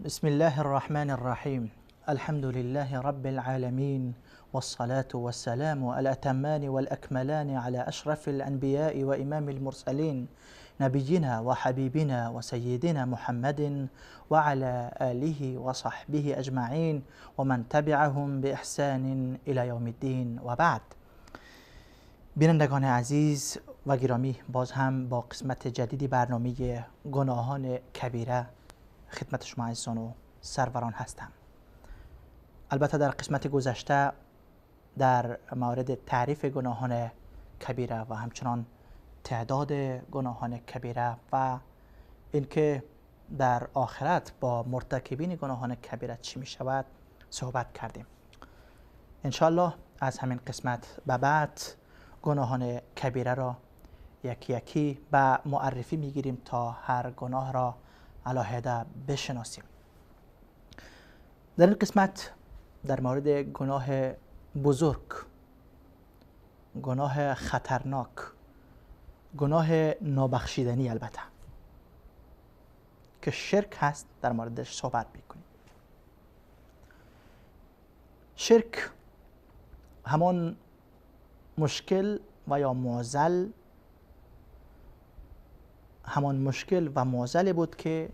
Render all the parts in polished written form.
بسم الله الرحمن الرحيم. الحمد لله رب العالمين، والصلاة والسلام الأتمان والأكملان على أشرف الأنبياء وإمام المرسلين نبينا وحبيبنا وسيدنا محمد وعلى آله وصحبه أجمعين ومن تبعهم بإحسان إلى يوم الدين وبعد. بینندگان عزیز و گرامی، باز هم با قسمت جدیدی برنامه گناهان کبیره خدمت شما عزیزان و سروران هستم. البته در قسمت گذشته در مورد تعریف گناهان کبیره و همچنان تعداد گناهان کبیره و اینکه در آخرت با مرتکبین گناهان کبیره چی می شود صحبت کردیم. انشالله از همین قسمت به بعد گناهان کبیره را یکی یکی به معرفی می گیریم تا هر گناه را علاهده بشناسیم. در این قسمت در مورد گناه بزرگ، گناه خطرناک، گناه نابخشیدنی البته که شرک هست در موردش صحبت میکنیم. شرک همان مشکل و یا معضل، همان مشکل و معضلی بود که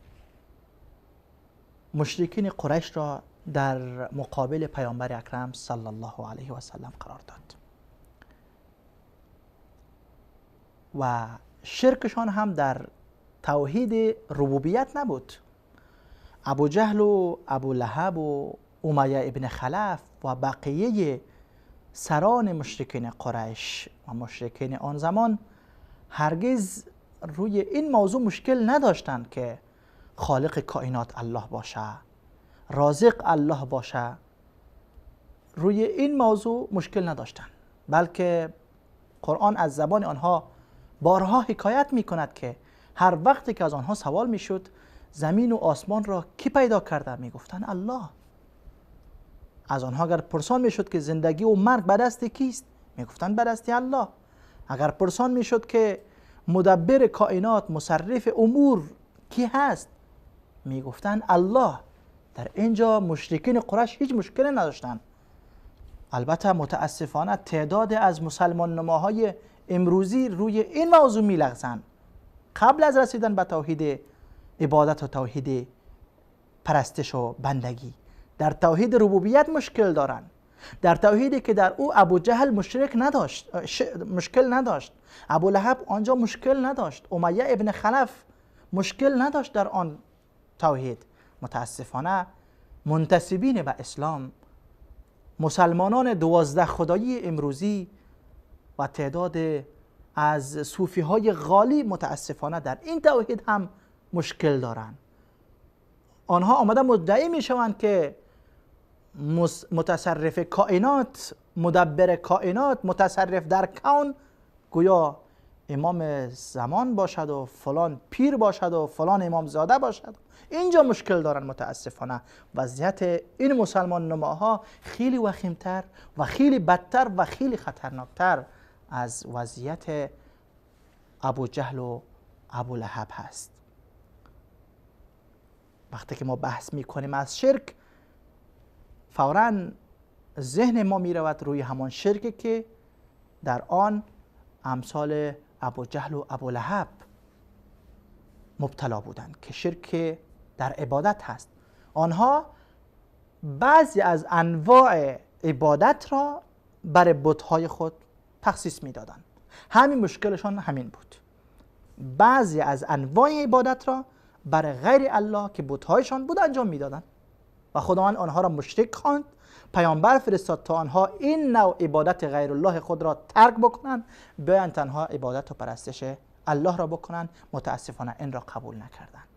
مشرکین قریش را در مقابل پیامبر اکرم صلی الله علیه و سلم قرار داد و شرکشان هم در توحید ربوبیت نبود. ابو جهل و ابو لهب و امیه ابن خلف و بقیه سران مشرکین قریش و مشرکین آن زمان هرگز روی این موضوع مشکل نداشتند که خالق کائنات الله باشه، رازق الله باشه. روی این موضوع مشکل نداشتند، بلکه قرآن از زبان آنها بارها حکایت می کند که هر وقتی که از آنها سوال می شد زمین و آسمان را کی پیدا کرده، می گفتن الله. از آنها اگر پرسان می شد که زندگی و مرگ به دست کیست، می گفتن به دست الله. اگر پرسان می شد که مدبر کائنات، مصرف امور کی هست، می گفتن الله. در اینجا مشرکین قریش هیچ مشکلی نداشتند. البته متاسفانه تعداد از مسلمان نماهای امروزی روی این موضوع می لغزند. قبل از رسیدن به توحید عبادت و توحید پرستش و بندگی در توحید ربوبیت مشکل دارند. در توحیدی که در او ابو جهل مشکل نداشت، ابو لهب آنجا مشکل نداشت، امیه ابن خلف مشکل نداشت در آن توحید. متاسفانه منتسبین به اسلام، مسلمانان 12 خدایی امروزی و تعداد از صوفی های غالی متاسفانه در این توحید هم مشکل دارند. آنها آمده مدعی می شوند که متصرف کائنات، مدبر کائنات، متصرف در کون گویا امام زمان باشد و فلان پیر باشد و فلان امام زاده باشد. اینجا مشکل دارن. متاسفانه وضعیت این مسلمان نماها خیلی وخیمتر و خیلی بدتر و خیلی خطرناکتر از وضعیت ابو جهل و ابو لهب هست. وقتی که ما بحث میکنیم از شرک، فوراً ذهن ما می رود روی همان شرکی که در آن امثال ابو جهل و ابو لهب مبتلا بودند، که شرک در عبادت هست. آنها بعضی از انواع عبادت را بر بت‌های خود تخصیص می دادند. همین مشکلشان همین بود. بعضی از انواع عبادت را بر غیر الله که بت‌هایشان بود انجام می دادند و خداوند آنها را مشرک خواند. پیامبر فرستاد تا آنها این نوع عبادت غیر الله خود را ترک بکنند، بیایند تنها عبادت و پرستش الله را بکنند. متاسفانه این را قبول نکردند.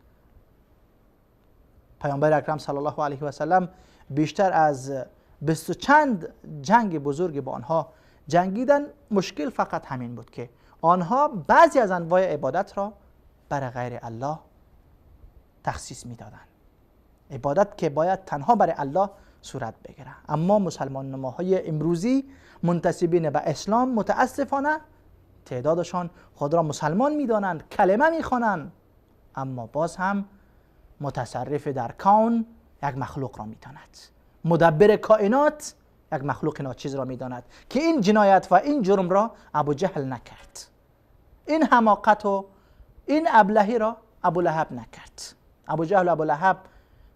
پیامبر اکرم صلی الله علیه و سلم بیشتر از 20 و چند جنگ بزرگ با آنها جنگیدن. مشکل فقط همین بود که آنها بعضی از انواع عبادت را بر غیر الله تخصیص میدادند، عبادت که باید تنها برای الله صورت بگیره. اما مسلمان نماهای امروزی منتسبین به اسلام متاسفانه تعدادشان خود را مسلمان میدانند، کلمه میخوانند، اما باز هم متصرف در کون یک مخلوق را میداند، مدبر کائنات یک مخلوق ناچیز را میداند که این جنایت و این جرم را ابو جهل نکرد، این حماقت و این ابلهی را ابو لهب نکرد. ابو جهل و ابو لهب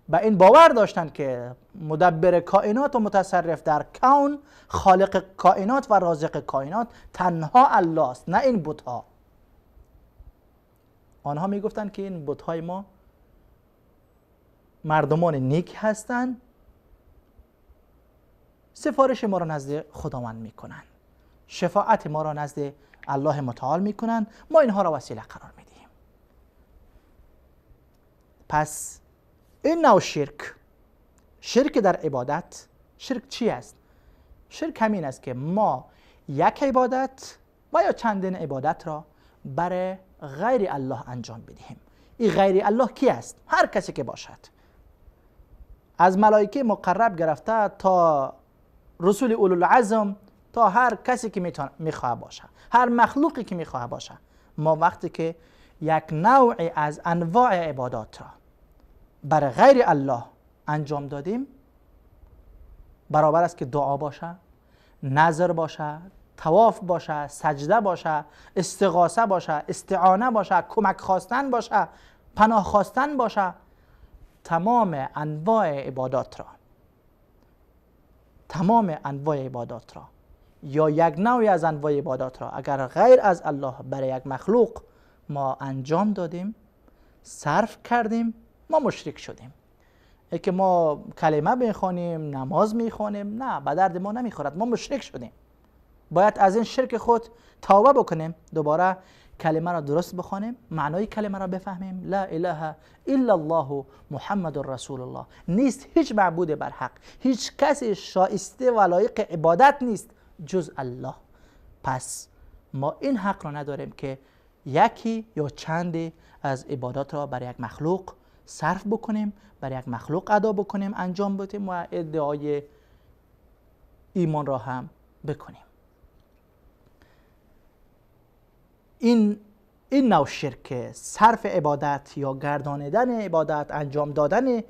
به این باور داشتند که مدبر کائنات و متصرف در کون، خالق کائنات و رازق کائنات تنها الله است، نه این بت‌ها. آنها میگفتند که این بت‌های ما مردمان نیک هستند، سفارش ما را نزد خداوند میکنند، شفاعت ما را نزد الله متعال میکنند، ما اینها را وسیله قرار میدیم. پس این نوع شرک در عبادت، شرک چی است؟ شرک همین است که ما یک عبادت و یا چندین عبادت را برای غیر الله انجام بدهیم. این غیر الله کی است؟ هر کسی که باشد، از ملائکه مقرب گرفته تا رسول اولوالعزم، تا هر کسی که میخواه باشه، هر مخلوقی که میخواه باشه. ما وقتی که یک نوعی از انواع عبادات را برای غیر الله انجام دادیم، برابر است که دعا باشه، نظر باشه، طواف باشه، سجده باشه، استغاثه باشه، استعانه باشه، کمک خواستن باشه، پناه خواستن باشه، تمام انواع عبادات را یا یک نوعی از انواع عبادات را اگر غیر از الله برای یک مخلوق ما انجام دادیم، صرف کردیم، ما مشرک شدیم. ای که ما کلمه بخوانیم، نماز میخوانیم، نه، به درد ما نمیخورد، ما مشرک شدیم. باید از این شرک خود توبه بکنیم، دوباره کلمه را درست بخوانیم، معنای کلمه را بفهمیم. لا اله الا الله محمد رسول الله. نیست هیچ معبود بر حق، هیچ کسی شایسته و لایق عبادت نیست جز الله. پس ما این حق را نداریم که یکی یا چندی از عبادات را برای یک مخلوق صرف بکنیم، برای یک مخلوق ادا بکنیم، انجام بدیم و ادعای ایمان را هم بکنیم. این نوع شرک، صرف عبادت یا گردانیدن عبادت، انجام دادن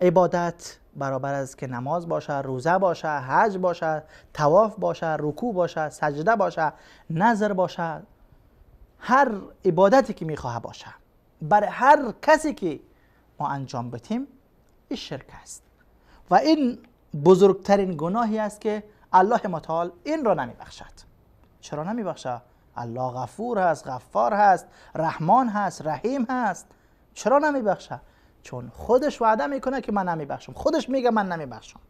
عبادت، برابر است که نماز باشه، روزه باشه، حج باشه، طواف باشه، رکوع باشه، سجده باشه، نظر باشه، هر عبادتی که میخواه باشه، برای هر کسی که ما انجام بدیم، این شرک است و این بزرگترین گناهی است که الله متعال این را نمیبخشد. چرا نمیبخشه؟ الله غفور هست، غفار هست، رحمان هست، رحیم هست. چرا نمیبخشه؟ چون خودش وعده میکنه که من نمیبخشم، خودش میگه من نمیبخشم.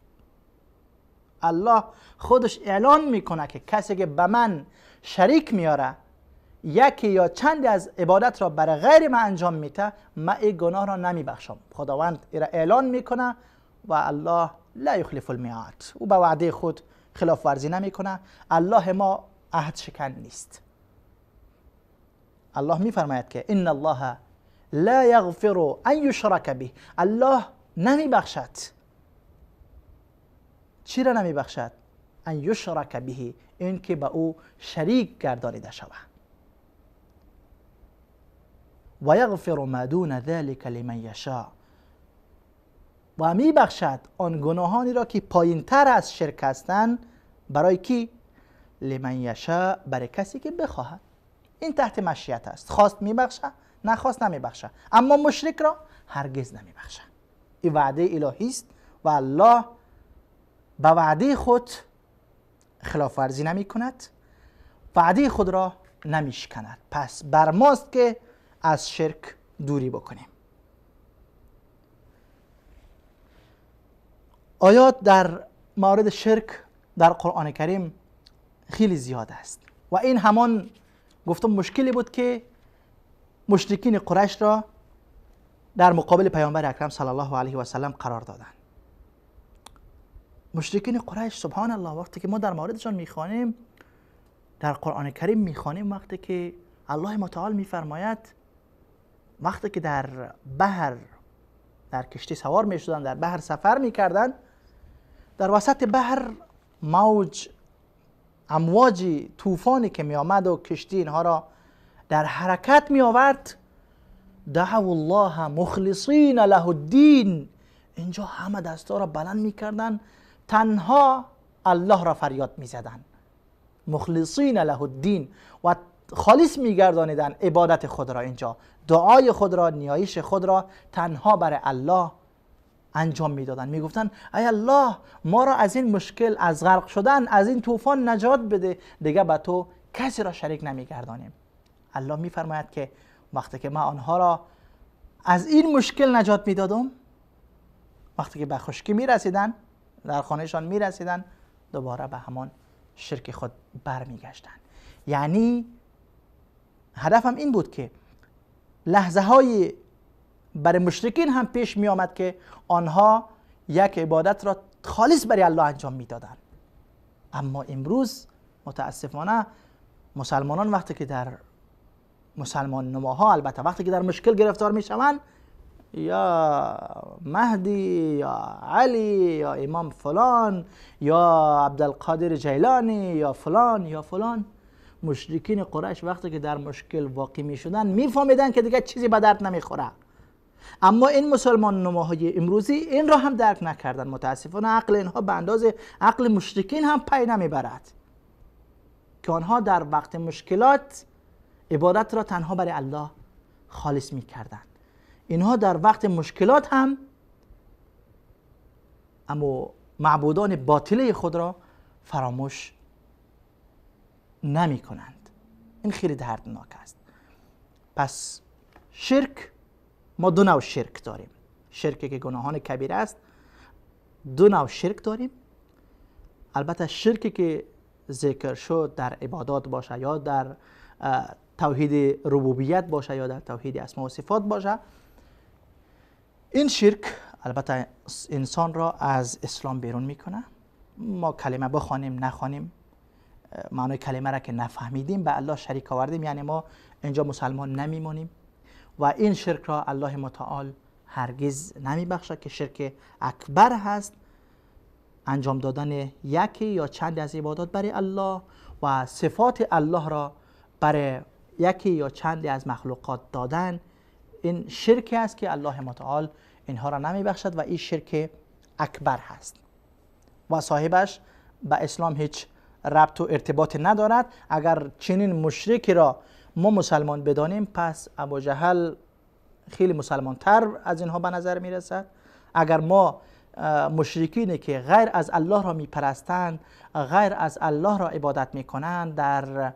الله خودش اعلان میکنه که کسی که به من شریک میاره، یکی یا چند از عبادت را برای غیر من انجام میده، من این گناه را نمیبخشم. خداوند این را اعلان میکنه و الله لا یخلف المیعاد، او به وعده خود خلاف ورزی نمیکنه. الله ما عهد شکن نیست. الله میفرماید که ان الله لا یغفر ان یشرک به. الله نمیبخشد. چی را نمیبخشد؟ ان یشرک به، این که به او شریک گردانیده شود. و یغفر ما دون ذلك لمن یشاء، و میبخشد آن گناهانی را که پایین تر از شرک هستند. برای کی؟ لمن یشاء، برای کسی که بخواهد. این تحت مشیت است، خواست میبخشه، نخواست نمیبخشه. اما مشرک را هرگز نمیبخشه. این وعده الهی است و الله به وعده خود خلاف ورزی نمی کند، وعده خود را نمیشکند. پس بر ماست که از شرک دوری بکنیم. آیات در مورد شرک در قرآن کریم خیلی زیاد است و این همان گفتم مشکلی بود که مشرکین قریش را در مقابل پیامبر اکرم صلی الله علیه و سلم قرار دادند. مشرکین قریش سبحان الله، وقتی که ما در موردشان میخوانیم در قرآن کریم، میخوانیم وقتی که الله متعال میفرماید وقتی که در بحر در کشتی سوار میشدند، در بحر سفر میکردند، در وسط بحر موج، امواجی، طوفانی که می آمد و کشتی اینها را در حرکت می آورد، دعوا الله مخلصین له الدین، اینجا همه دستا را بلند میکردن، تنها الله را فریاد میزدن، مخلصین له الدین، و خالص میگردانیدن عبادت خود را، اینجا دعای خود را، نیایش خود را تنها برای الله انجام میدادن. میگفتن ای الله ما را از این مشکل، از غرق شدن، از این طوفان نجات بده، دیگه به تو کسی را شریک نمیگردانیم. الله میفرماید که وقتی که من آنها را از این مشکل نجات میدادم، وقتی که به خشکی میرسیدن، در خانهشان میرسیدن، دوباره به همان شرک خود برمیگشتن. یعنی هدفم این بود که لحظه های برای مشرکین هم پیش می آمد که آنها یک عبادت را خالص برای الله انجام می دادن. اما امروز متاسفانه مسلمانان وقتی که در مسلمان نماها، البته وقتی که در مشکل گرفتار می شوند، یا مهدی یا علی یا امام فلان یا عبدالقادر جیلانی یا فلان، مشرکین قریش وقتی که در مشکل واقع می شدن میفهمیدن که دیگه چیزی به درد نمیخوره. اما این مسلمان نماهای امروزی این را هم درک نکردن. متاسفانه عقل اینها به اندازه عقل مشرکین هم پی نمیبرد که آنها در وقت مشکلات عبادت را تنها برای الله خالص میکردند. اینها در وقت مشکلات هم اما معبودان باطله خود را فراموش نمی کنند. این خیلی دردناک است. پس شرک، ما دو نوع شرک داریم. شرکی که گناهان کبیره است، دو نوع شرک داریم. البته شرکی که ذکر شد در عبادات باشه یا در توحید ربوبیت باشه یا در توحید اسما و صفات باشه، این شرک البته انسان را از اسلام بیرون میکنه. ما کلمه بخوانیم نخوانیم، معنای کلمه را که نفهمیدیم به الله شریک آوردیم، یعنی ما اینجا مسلمان نمیمونیم و این شرک را الله متعال هرگز نمیبخشد که شرک اکبر هست. انجام دادن یکی یا چند از عبادات برای الله و صفات الله را برای یکی یا چند از مخلوقات دادن، این شرک است که الله متعال اینها را نمیبخشد و این شرک اکبر هست و صاحبش به اسلام هیچ ربط و ارتباط ندارد. اگر چنین مشرکی را ما مسلمان بدانیم، پس ابوجهل خیلی مسلمان تر از اینها به نظر می رسد. اگر ما مشرکینی که غیر از الله را می پرستند، غیر از الله را عبادت می کنند، در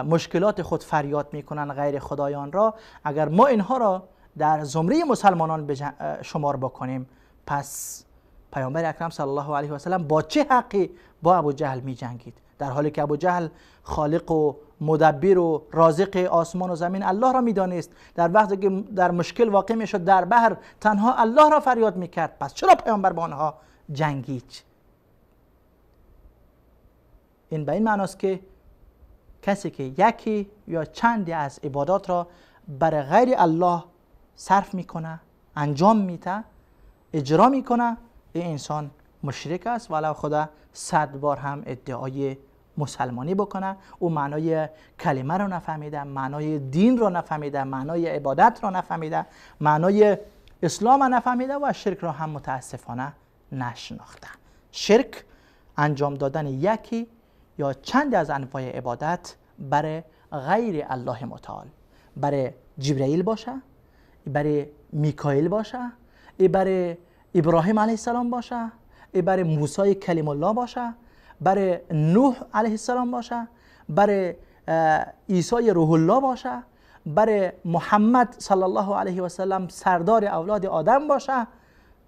مشکلات خود فریاد می کنند غیر خدایان را، اگر ما اینها را در زمره مسلمانان شمار بکنیم، پس پیامبر اکرم صلی الله علیه و سلم با چه حقی با ابوجهل می جنگید؟ در حالی که ابوجهل خالق و مدبر و رازق آسمان و زمین الله را میدانست. در وقتی که در مشکل واقع میشد در بحر، تنها الله را فریاد میکرد. پس چرا پیامبر با آنها جنگید؟ این به این معناست که کسی که یکی یا چندی از عبادات را برای غیر الله صرف میکنه، انجام میده، اجرا میکنه، این انسان مشرک است، ولو خدا 100 بار هم ادعای مسلمانی بکنه. او معنای کلمه را نفهمیده، معنای دین را نفهمیده، معنای عبادت را نفهمیده، معنای اسلام را نفهمیده و شرک را هم متاسفانه نشناخته. شرک انجام دادن یکی یا چند از انواع عبادت برای غیر الله متعال، برای جبرئیل باشه، برای میکائیل باشه، برای ابراهیم علیه السلام باشه، برای موسی کلیم الله باشه، برای نوح علیه السلام باشه، برای عیسی روح الله باشه، برای محمد صلی الله علیه و سلم سردار اولاد آدم باشه،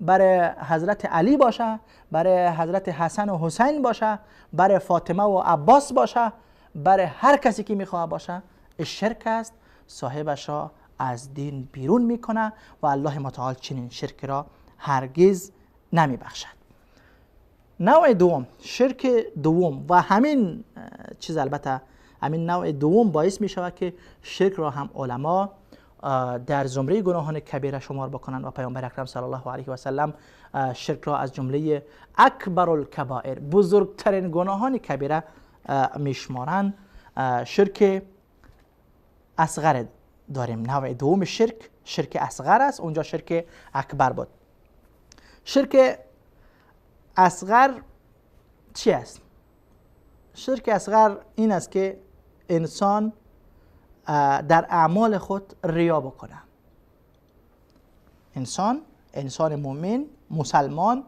برای حضرت علی باشه، برای حضرت حسن و حسین باشه، برای فاطمه و عباس باشه، برای هر کسی که میخواه باشه، شرک است. صاحبش را از دین بیرون میکنه و الله متعال چنین شرک را هرگز نمیبخشد. نوع دوم، شرک دوم، و همین چیز البته همین نوع دوم باعث می شود که شرک را هم علما در زمره گناهان کبیره شمار بکنند و پیامبر اکرم صلی الله علیه و سلم شرک را از جمله اکبر الکبائر، بزرگترین گناهان کبیره می شمارند. شرک اصغر داریم. نوع دوم شرک شرک اصغر است، اونجا شرک اکبر بود. شرک اصغر چی است؟ شرک اصغر این است که انسان در اعمال خود ریا بکنه. انسان مؤمن مسلمان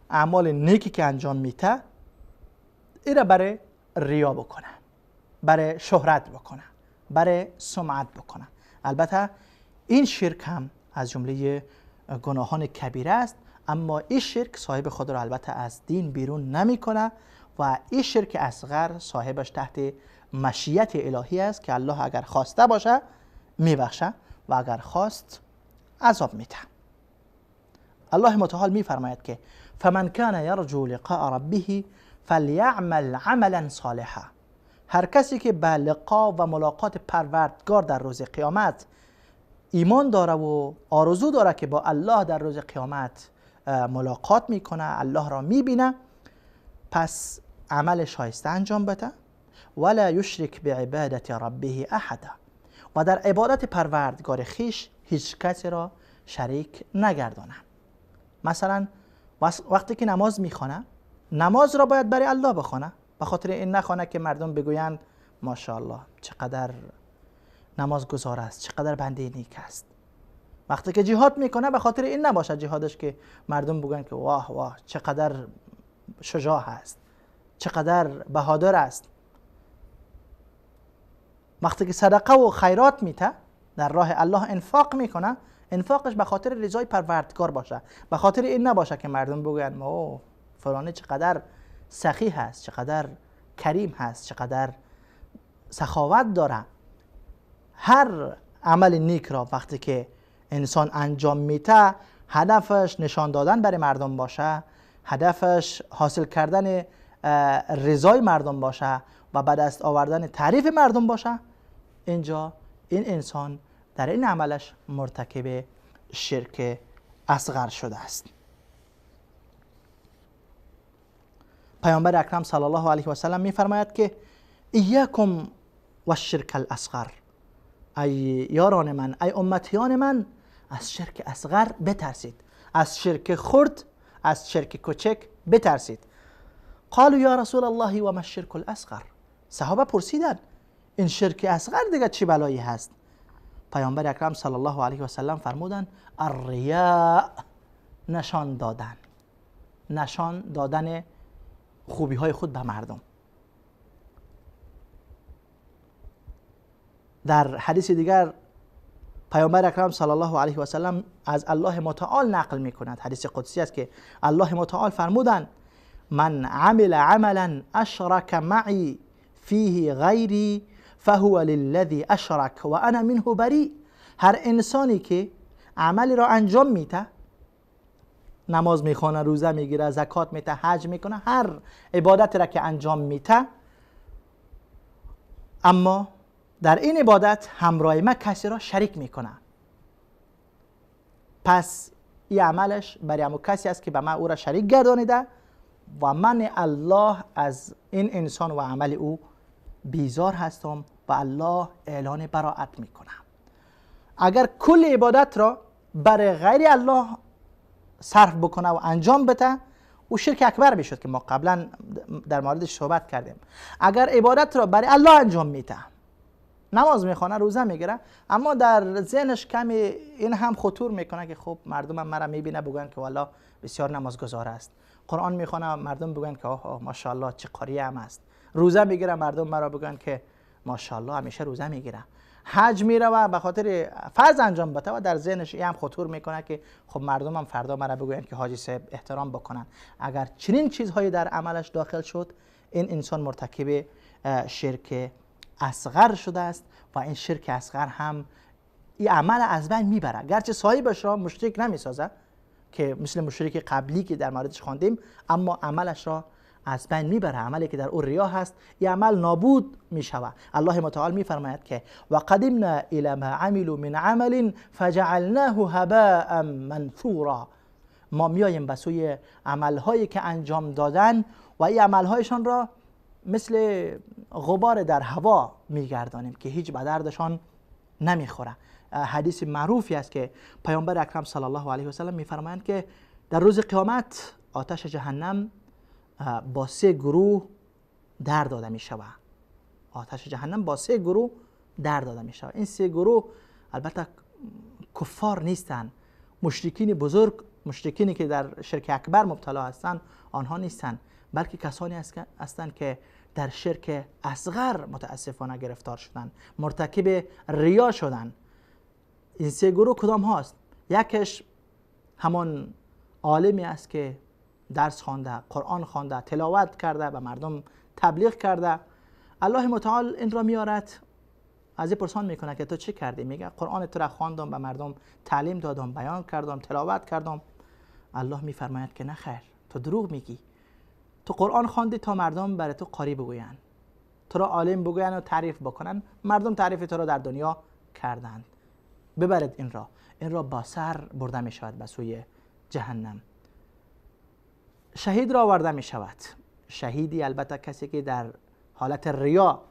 اعمال نیکی که انجام میده ایره برای ریا بکنه، برای شهرت بکنه، برای سمعت بکنه. البته این شرک هم از جمله گناهان کبیره است، اما این شرک صاحب خود را البته از دین بیرون نمیکنه و این شرک اصغر صاحبش تحت مشیت الهی است که الله اگر خواسته باشه میبخشه و اگر خواست عذاب میده. الله متعال میفرماید که فمن کان یرجو لقاء ربه فلیعمل عملا صالحا. هر کسی که به لقا و ملاقات پروردگار در روز قیامت ایمان داره و آرزو داره که با الله در روز قیامت ملاقات میکنه، الله را میبینه، پس عمل شایسته انجام بده. ولا یشرک بعبادت ربه احدا. و در عبادت پروردگار خیش هیچ کسی را شریک نگردانه. مثلا وقتی که نماز میخونه، نماز را باید برای الله بخونه، به خاطر این نخونه که مردم بگویند ماشاءالله چقدر نماز گزار است، چقدر بنده نیک است. وقتی که جهاد میکنه به خاطر این نباشه جهادش که مردم بگن که واه واه چقدر شجاع است، چقدر بهادر است. وقتی که صدقه و خیرات میته، در راه الله انفاق میکنه، انفاقش به خاطر رضای پروردگار باشه، به خاطر این نباشه که مردم بگن اوه فلانی چقدر سخی هست، چقدر کریم هست، چقدر سخاوت داره. هر عمل نیک را وقتی که انسان انجام میده هدفش نشان دادن برای مردم باشه، هدفش حاصل کردن رضای مردم باشه و به دست آوردن تعریف مردم باشه، اینجا این انسان در این عملش مرتکب شرک اصغر شده است. پیامبر اکرم صلی الله علیه و سلم میفرماید که ایاکم و الشرک الاصغر، ای یاران من، ای امتیان من، از شرک اصغر بترسید، از شرک خرد، از شرک کوچک بترسید. قالوا یا رسول الله و ما الشرک الاصغر. صحابه پرسیدند این شرک اصغر دیگه چی بلایی هست؟ پیامبر اکرم صلی الله علیه و سلم فرمودند الریا، نشان دادن خوبی های خود به مردم. در حدیث دیگر پیامبر اکرم صلی الله علیه و سلم از الله متعال نقل میکند، حدیث قدسی است که الله متعال فرمودند من عمل عملا اشرک معی فیه غیری فهو للذی اشرک و انا منه بری. هر انسانی که عملی را انجام میده، نماز میخونه، روزه میگیره، زکات میده، حج میکنه، هر عبادت را که انجام میده، اما در این عبادت همراه ما کسی را شریک میکنه، پس این عملش برای همون کسی است که به من او را شریک گردانیده و من الله از این انسان و عمل او بیزار هستم و الله اعلان براءت میکنه. اگر کل عبادت را برای غیر الله صرف بکنه و انجام بده، او شرک اکبر میشد که ما قبلا در موردش صحبت کردیم. اگر عبادت را برای الله انجام میده، نماز میخونه، روزه میگیره، اما در ذهنش کمی این هم خطور میکنه که خب مردم هم مرا میبینه بگن که والله بسیار نمازگزار است، قرآن میخونه مردم بگن که اوه ماشاءالله چه قاری هم است، روزه میگیره مردم مرا بگن که ماشاءالله همیشه روزه میگیره، حج میره و به خاطر فرض انجام بده و در ذهنش هم خطور میکنه که خب مردم هم فردا مرا بگن که حاجی صاحب احترام بکنن. اگر چنین چیزهایی در عملش داخل شد، این انسان مرتکب شرک اصغر شده است و این شرک اصغر هم این عمل از بین میبره، گرچه صاحبش را مشرک نمیسازه که مثل مشرک قبلی که در موردش خواندیم، اما عملش را از بین میبره. عملی که در او ریا هست، این عمل نابود میشود. الله متعال میفرماید که و قدمنا الی ما عملوا من عمل فجعلناه هباء منثورا. ما میایم به سوی عملهایی که انجام دادن و این عملهایشان را مثل غبار در هوا میگردانیم که هیچ به دردشان نمیخوره. حدیث معروفی است که پیامبر اکرم صلی الله علیه و سلم میفرمایند که در روز قیامت آتش جهنم با 3 گروه در داده می شود. آتش جهنم با 3 گروه در داده می شود. این 3 گروه البته کفار نیستند، مشرکین بزرگ، مشرکینی که در شرک اکبر مبتلا هستند آنها نیستند، بلکه کسانی هستند که در شرک اصغر متاسفانه گرفتار شدند، مرتکب ریا شدند. این 3 گروه کدام هاست؟ یکش همان عالمی است که درس خوانده، قرآن خوانده، تلاوت کرده، به مردم تبلیغ کرده. الله متعال این را میارد، از این پرسان میکنه که تو چه کردی؟ میگه قرآن تو را خواندم، به مردم تعلیم دادم، بیان کردم، تلاوت کردم. الله میفرماید که نه خیر، تو دروغ میگی. تو قرآن خواندی تا مردم برای تو قاری بگویند، تو را عالم بگویند و تعریف بکنن. مردم تعریف تو را در دنیا کردند. ببرید این را با سر برده می شود به سوی جهنم. شهید را آورده می شود. شهیدی البته کسی که در حالت ریا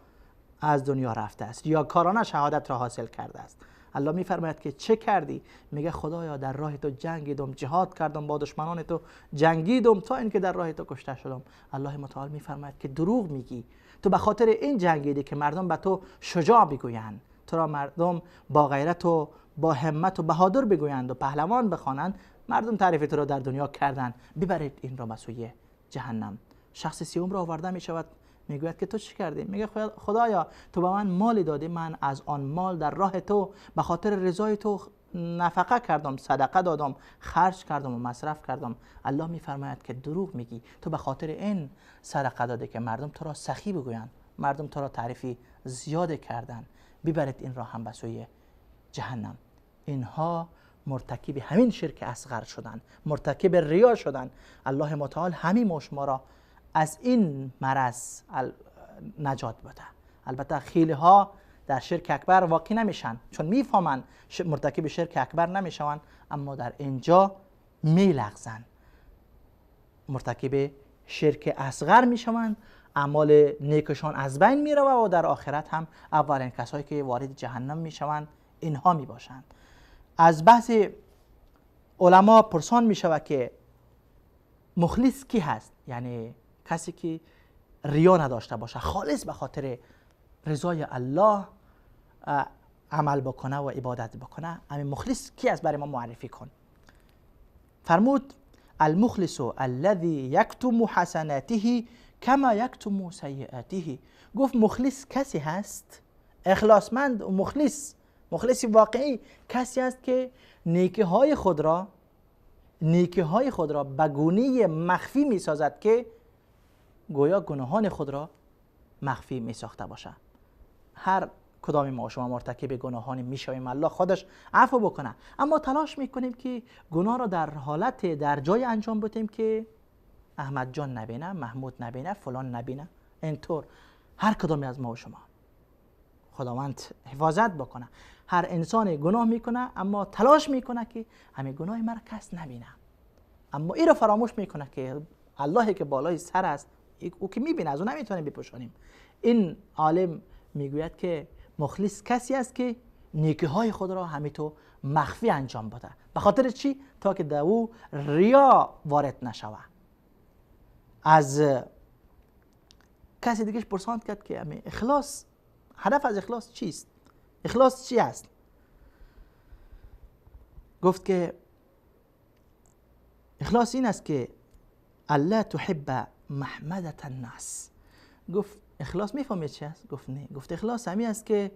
از دنیا رفته است یا کارانه شهادت را حاصل کرده است. الله می فرماید که چه کردی؟ میگه خدایا در راه تو جنگیدم، جهاد کردم، با دشمنان تو جنگیدم تا اینکه در راه تو کشته شدم. الله متعال می فرماید که دروغ میگی. تو به خاطر این جنگیدی که مردم به تو شجاع بگویند، تو را مردم با غیرت و با همت و بهادر بگویند و پهلوان بخوانند. مردم تعریف تو را در دنیا کردند. ببرید این را به سوی جهنم. شخص سوم را آورده می شود، میگوید که تو چی کردی؟ میگه خدایا تو به من مالی دادی، من از آن مال در راه تو به خاطر رضای تو نفقه کردم، صدقه دادم، خرج کردم و مصرف کردم. الله میفرماید که دروغ میگی. تو به خاطر این صدقه داده که مردم تو را سخی بگویند، مردم تو را تعریفی زیاد کردند. ببرید این را هم به سوی جهنم. اینها مرتکب همین شرک اصغر شدند، مرتکب ریا شدند. الله متعال همین ما شما را از این مرض نجات بده. البته خیلی ها در شرک اکبر واقع نمیشن، چون میفهمن مرتکب شرک اکبر نمیشوند، اما در اینجا میلغزن، مرتکب شرک اصغر میشوند، اعمال نیکشان از بین میروه و در آخرت هم اولین کسایی که وارد جهنم میشوند اینها میباشند. از بعضی علما پرسان میشود که مخلص کی هست؟ یعنی کسی که ریا نداشته باشه، خالص به خاطر رضای الله عمل بکنه و عبادت بکنه. همین مخلص کی است؟ برای ما معرفی کن. فرمود المخلص الذي یکتم حسناته کما یکتم سیئاته. گفت مخلص کسی هست، اخلاصمند و مخلص واقعی کسی است که نیکی های خود را به گونه مخفی می سازد که گویا گناهان خود را مخفی می ساخته باشه. هر کدام ما شما مرتکب گناهانی می شویم، الله خودش عفو بکنه، اما تلاش می کنیم که گناه را در حالت در جای انجام بدیم که احمد جان نبینه، محمود نبینه، فلان نبینه. اینطور هر کدامی از ما و شما خداوند حفاظت بکنه. هر انسان گناه میکنه اما تلاش میکنه که همین گناه مرا کس نبینه، اما این را فراموش میکنه که اللهی که بالای سر است او که میبینه، از او نمیتونیم بپوشانیم. این عالم میگوید که مخلص کسی است که نیکی های خود را همینطور مخفی انجام بده. به خاطر چی؟ تا که در او ریا وارد نشوه. از کسی دیگه پرسان کرد که همین اخلاص، هدف از اخلاص چیست؟ اخلاص چی است؟ گفت که اخلاص این است که الله تحب محمدة الناس. گفت اخلاص میفهمید چی است؟ گفت نه. گفت اخلاص همین است که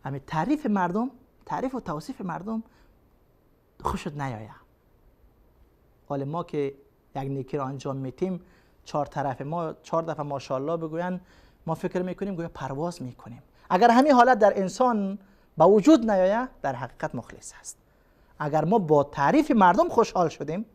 همین تعریف مردم، تعریف و توصیف مردم خوشت نیاید. حال ما که یک نیکی را انجام میتیم، 4 طرف ما 4 دفعه ماشاءالله بگوین، ما فکر میکنیم گویا پرواز میکنیم. اگر همین حالت در انسان با وجود نیاید، در حقیقت مخلص است. اگر ما با تعریف مردم خوشحال شدیم،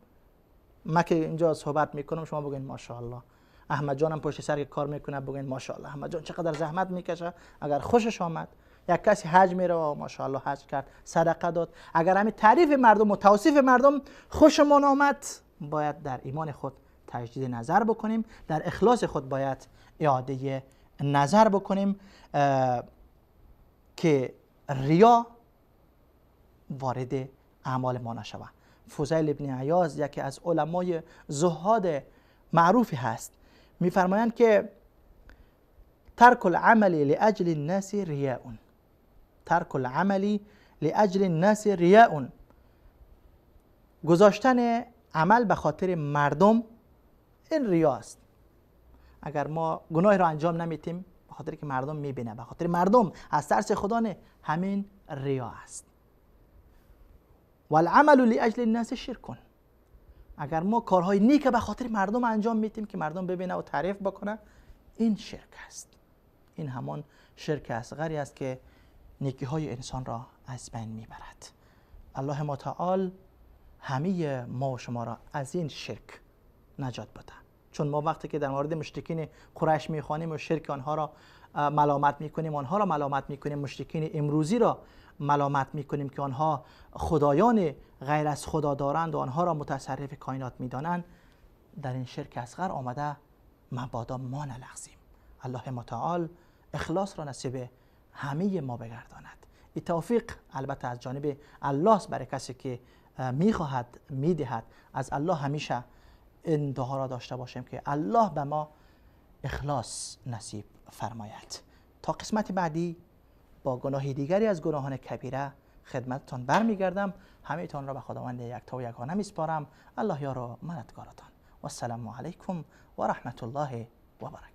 ما که اینجا صحبت میکنم شما بگین ماشاءالله، احمد جانم پشت سر کار میکنه بگین ماشاءالله، احمد جان چقدر زحمت میکشه. اگر خوشش آمد، یک کسی حج میره و ماشاءالله حج کرد، صدقه داد، اگر همین تعریف مردم و توصیف مردم خوشمون آمد، باید در ایمان خود تجدید نظر بکنیم، در اخلاص خود باید اعاده نظر بکنیم که ریا وارد اعمال ما نشوه. فضیل ابن عیاض یکی از علمای زهاد معروفی هست، میفرمایند که ترک العمل لاجل الناس ریاء، ترک العمل لاجل الناس ریاء، گذاشتن عمل به خاطر مردم این ریاست. اگر ما گناه را انجام نمیتیم به خاطر که مردم میبینه، به خاطر مردم از ترس خدا نه، همین ریا است. والعمل لاجل الناس شرک، اگر ما کارهای نیک به خاطر مردم انجام میتیم که مردم ببینه و تعریف بکنه، این شرک است. این همان شرک اصغری است که نیکی های انسان را از بین میبرد. الله متعال همه ما و شما را از این شرک نجات بده. چون ما وقتی که در مورد مشرکین قریش میخوانیم و شرک آنها را ملامت میکنیم، آنها را ملامت میکنیم، مشرکین امروزی را ملامت میکنیم که آنها خدایان غیر از خدا دارند و آنها را متصرف کائنات میدانند، در این شرک اصغر آمده مبادا ما نلغزیم. الله متعال اخلاص را نصیب همه ما بگرداند. این توفیق البته از جانب الله است برای کسی که میخواهد میدهد. از الله همیشه این دعا را داشته باشیم که الله به ما اخلاص نصیب فرماید. تا قسمت بعدی با گناه دیگری از گناهان کبیره خدمتتان برمیگردم. همه‌تان را به خداوند یکتا و یگانه میسپارم. الله یار و مددگارتان. و السلام علیکم و رحمت الله و برکاته.